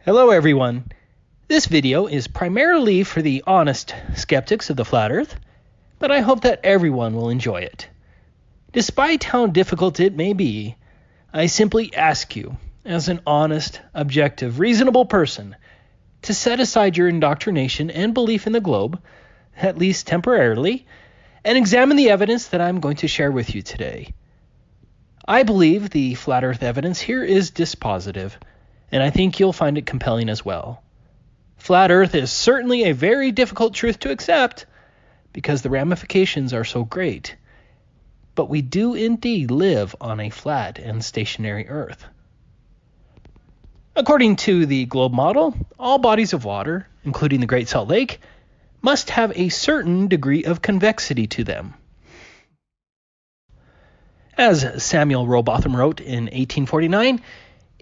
Hello everyone. This video is primarily for the honest skeptics of the flat earth, but I hope that everyone will enjoy it. Despite how difficult it may be, I simply ask you, as an honest, objective, reasonable person, to set aside your indoctrination and belief in the globe, at least temporarily, and examine the evidence that I'm going to share with you today. I believe the flat earth evidence here is dispositive, and I think you'll find it compelling as well. Flat earth is certainly a very difficult truth to accept because the ramifications are so great. But we do indeed live on a flat and stationary earth. According to the globe model, all bodies of water, including the Great Salt Lake, must have a certain degree of convexity to them. As Samuel Rowbotham wrote in 1849,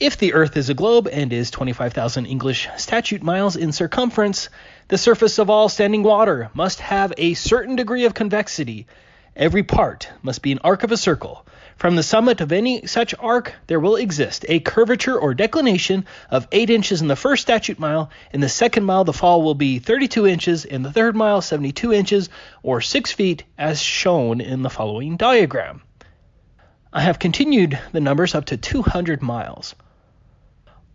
if the Earth is a globe and is 25,000 English statute miles in circumference, the surface of all standing water must have a certain degree of convexity. Every part must be an arc of a circle. From the summit of any such arc, there will exist a curvature or declination of 8 inches in the first statute mile. In the second mile, the fall will be 32 inches. In the third mile, 72 inches, or 6 feet, as shown in the following diagram. I have continued the numbers up to 200 miles.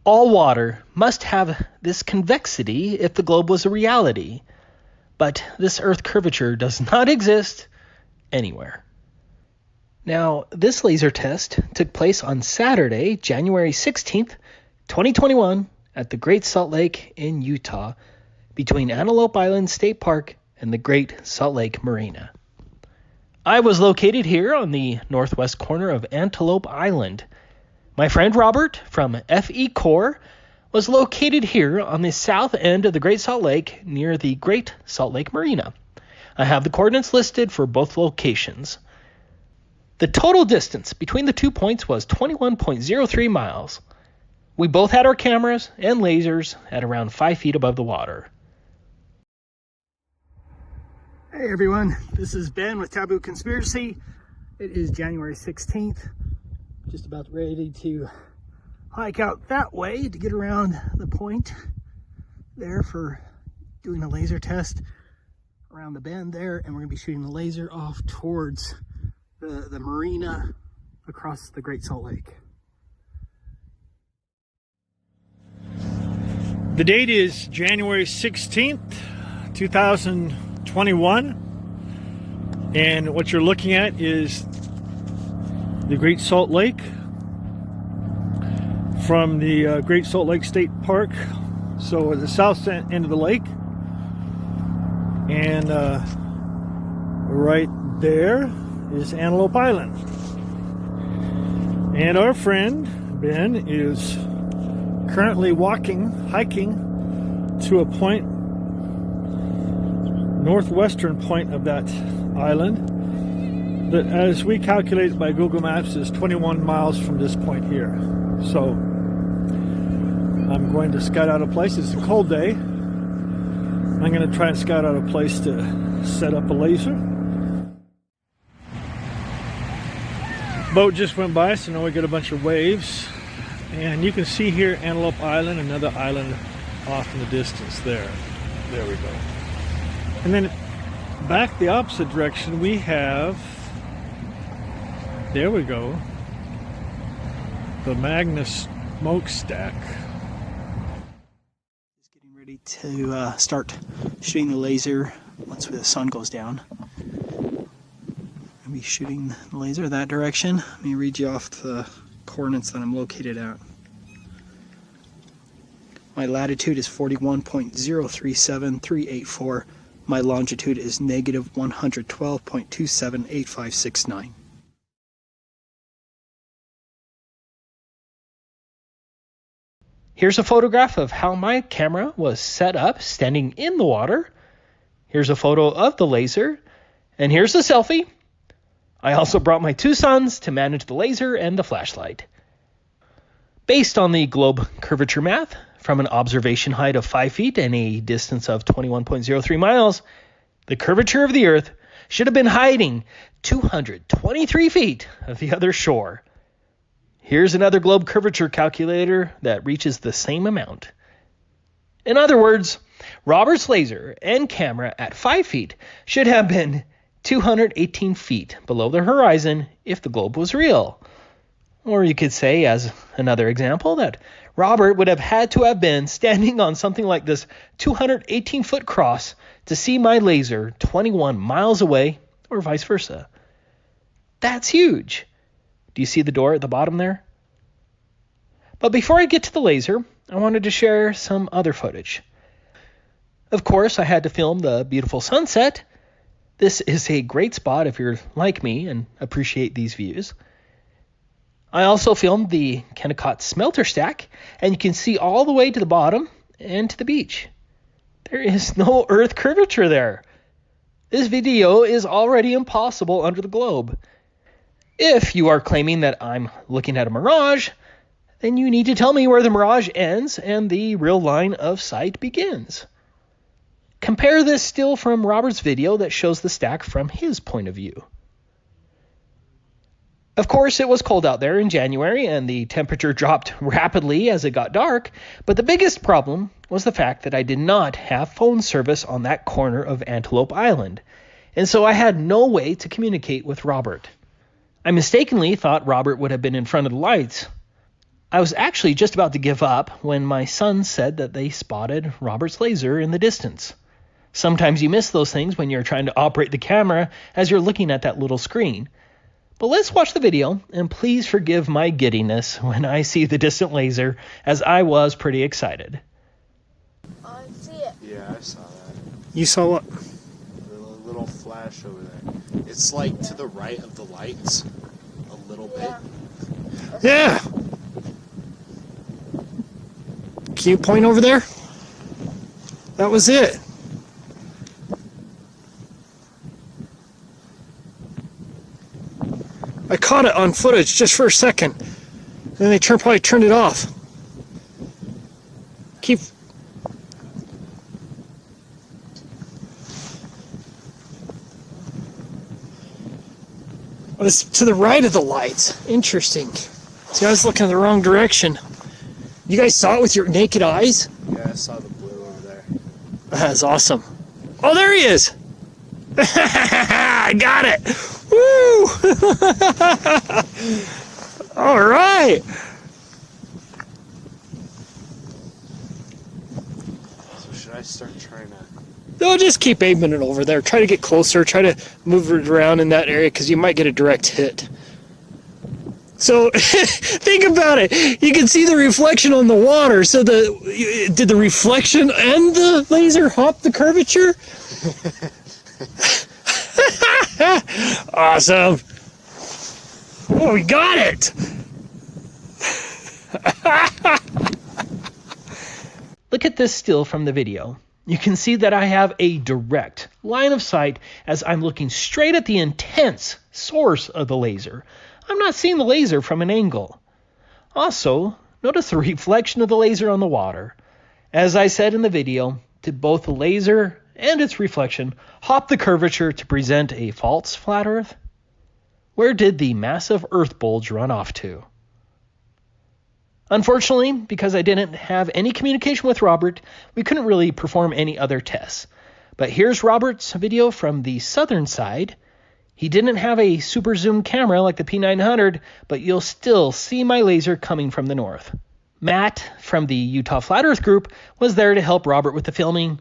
All water must have this convexity if the globe was a reality, but this Earth curvature does not exist anywhere. Now, this laser test took place on Saturday, January 16th, 2021, at the Great Salt Lake in Utah, between Antelope Island State Park and the Great Salt Lake Marina. I was located here on the northwest corner of Antelope Island. My friend Robert from FE Corps was located here on the south end of the Great Salt Lake near the Great Salt Lake Marina. I have the coordinates listed for both locations. The total distance between the 2 points was 21.03 miles. We both had our cameras and lasers at around 5 feet above the water. Hey everyone, this is Ben with Taboo Conspiracy. It is January 16th. Just about ready to hike out that way to get around the point there for doing a laser test around the bend there, and we're going to be shooting the laser off towards the marina across the Great Salt Lake. The date is January 16th, 2021, and what you're looking at is the Great Salt Lake from the Great Salt Lake State Park, so at the south end of the lake, and right there is Antelope Island. And our friend Ben is currently hiking to a point, northwestern point of that island, that, as we calculated by Google Maps, is 21 miles from this point here. So I'm going to scout out a place. It's a cold day. I'm going to try and scout out a place to set up a laser. Boat just went by, so now we get a bunch of waves. And you can see here Antelope Island, another island off in the distance there. There we go. And then back the opposite direction, we have, there we go, the Magnus smokestack. Just getting ready to start shooting the laser once the sun goes down. I'll be shooting the laser that direction. Let me read you off the coordinates that I'm located at. My latitude is 41.037384. My longitude is negative 112.278569. Here's a photograph of how my camera was set up standing in the water. Here's a photo of the laser. And here's a selfie. I also brought my 2 sons to manage the laser and the flashlight. Based on the globe curvature math, from an observation height of 5 feet and a distance of 21.03 miles, the curvature of the Earth should have been hiding 223 feet of the other shore. Here's another globe curvature calculator that reaches the same amount. In other words, Robert's laser and camera at 5 feet should have been 218 feet below the horizon if the globe was real. Or you could say, as another example, that Robert would have had to have been standing on something like this 218-foot cross to see my laser 21 miles away, or vice versa. That's huge. Do you see the door at the bottom there? But before I get to the laser, I wanted to share some other footage. Of course, I had to film the beautiful sunset. This is a great spot if you're like me and appreciate these views. I also filmed the Kennecott smelter stack, and you can see all the way to the bottom and to the beach. There is no Earth curvature there. This video is already impossible under the globe. If you are claiming that I'm looking at a mirage, then you need to tell me where the mirage ends and the real line of sight begins. Compare this still from Robert's video that shows the stack from his point of view. Of course, it was cold out there in January and the temperature dropped rapidly as it got dark, but the biggest problem was the fact that I did not have phone service on that corner of Antelope Island, and so I had no way to communicate with Robert. I mistakenly thought Robert would have been in front of the lights. I was actually just about to give up when my son said that they spotted Robert's laser in the distance. Sometimes you miss those things when you're trying to operate the camera as you're looking at that little screen. But let's watch the video, and please forgive my giddiness when I see the distant laser, as I was pretty excited. I see it. Yeah, I saw that. You saw what? The little flash over there. It's like to the right of the lights, a little bit. Yeah. Can you point over there? That was it. I caught it on footage just for a second. And then they probably turned it off. Keep. Oh, it's to the right of the lights. Interesting. See, I was looking in the wrong direction. You guys saw it with your naked eyes? Yeah, I saw the blue over there. That's awesome. Oh, there he is! I got it! Woo! All right. So should I start trying to... No, just keep aiming it over there. Try to get closer. Try to move it around in that area because you might get a direct hit. So think about it. You can see the reflection on the water. So did the reflection and the laser hop the curvature? Awesome. Oh, we got it. Look at this still from the video. You can see that I have a direct line of sight as I'm looking straight at the intense source of the laser. I'm not seeing the laser from an angle. Also, notice the reflection of the laser on the water. As I said in the video, did both the laser and its reflection hop the curvature to present a false flat Earth? Where did the massive Earth bulge run off to? Unfortunately, because I didn't have any communication with Robert, we couldn't really perform any other tests. But here's Robert's video from the southern side. He didn't have a super zoom camera like the P900, but you'll still see my laser coming from the north. Matt from the Utah Flat Earth group was there to help Robert with the filming.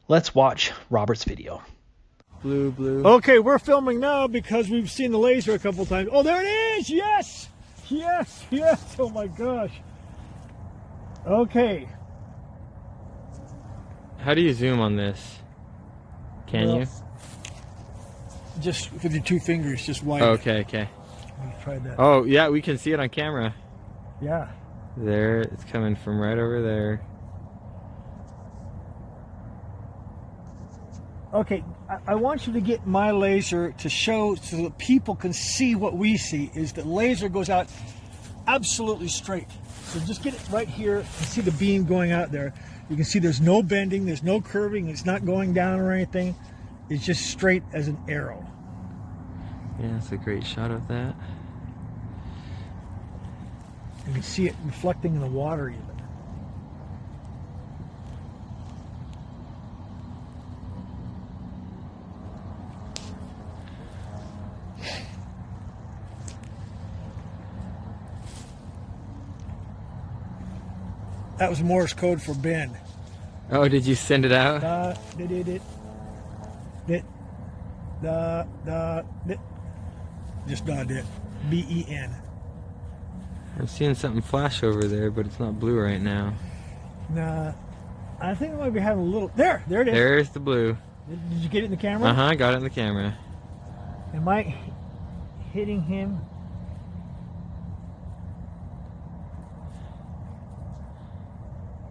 Let's watch Robert's video. Blue, blue. Okay, we're filming now because we've seen the laser a couple times. Oh, there it is! Yes! Yes, yes! Oh my gosh. Okay. How do you zoom on this? Can you? Just with your two fingers, just wide. Oh, okay, okay. We've tried that. Oh, yeah, we can see it on camera. Yeah. There, it's coming from right over there. Okay, I want you to get my laser to show so that people can see what we see, is that laser goes out absolutely straight. So just get it right here and see the beam going out there. You can see there's no bending, there's no curving, it's not going down or anything. It's just straight as an arrow. Yeah, that's a great shot of that. You can see it reflecting in the water even. That was Morse code for Ben. Oh, did you send it out? Just dot it. B-E-N. I'm seeing something flash over there, but it's not blue right now. Nah, I think it might be having a little. There it is. There's the blue. Did you get it in the camera? Uh-huh, got it in the camera. Am I hitting him?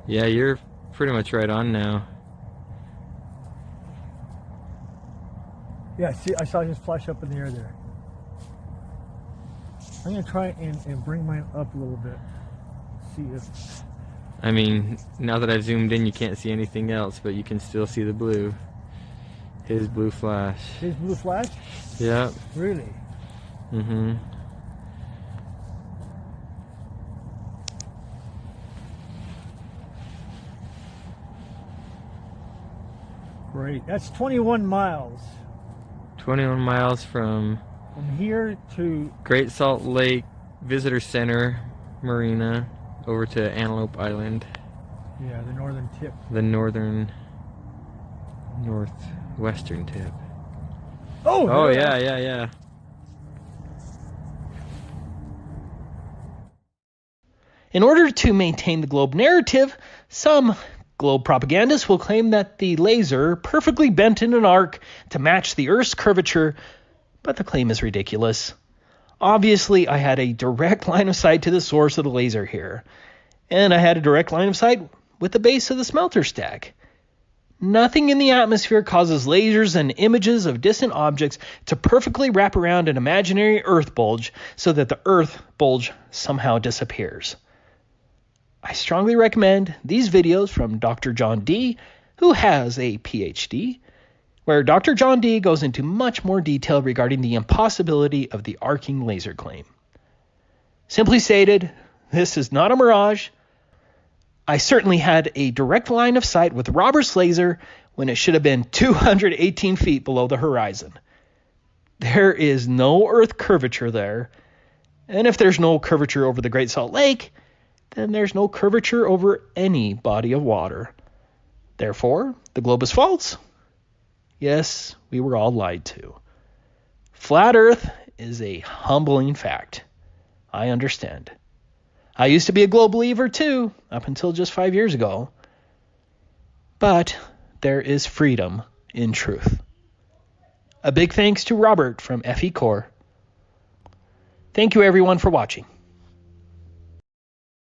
Yeah, you're pretty much right on now. Yeah, see, I saw his flash up in the air there. I'm going to try and bring mine up a little bit. See if... I mean, now that I've zoomed in, you can't see anything else, but you can still see the blue. His blue flash. His blue flash? Yep. Really? Mm-hmm. Great. That's 21 miles. 21 miles from here to Great Salt Lake Visitor Center Marina over to Antelope Island. Yeah, the northern tip. The northwestern tip. Oh yeah. In order to maintain the globe narrative, some globe propagandists will claim that the laser perfectly bent in an arc to match the Earth's curvature, but the claim is ridiculous. Obviously, I had a direct line of sight to the source of the laser here, and I had a direct line of sight with the base of the smelter stack. Nothing in the atmosphere causes lasers and images of distant objects to perfectly wrap around an imaginary Earth bulge so that the Earth bulge somehow disappears. I strongly recommend these videos from Dr. John D., who has a PhD, where Dr. John D. goes into much more detail regarding the impossibility of the arcing laser claim. Simply stated, this is not a mirage. I certainly had a direct line of sight with Robert's laser when it should have been 218 feet below the horizon. There is no Earth curvature there, and if there's no curvature over the Great Salt Lake, then there's no curvature over any body of water. Therefore, the globe is false. Yes, we were all lied to. Flat Earth is a humbling fact. I understand. I used to be a globe believer too, up until just 5 years ago. But there is freedom in truth. A big thanks to Robert from FE Core. Thank you everyone for watching.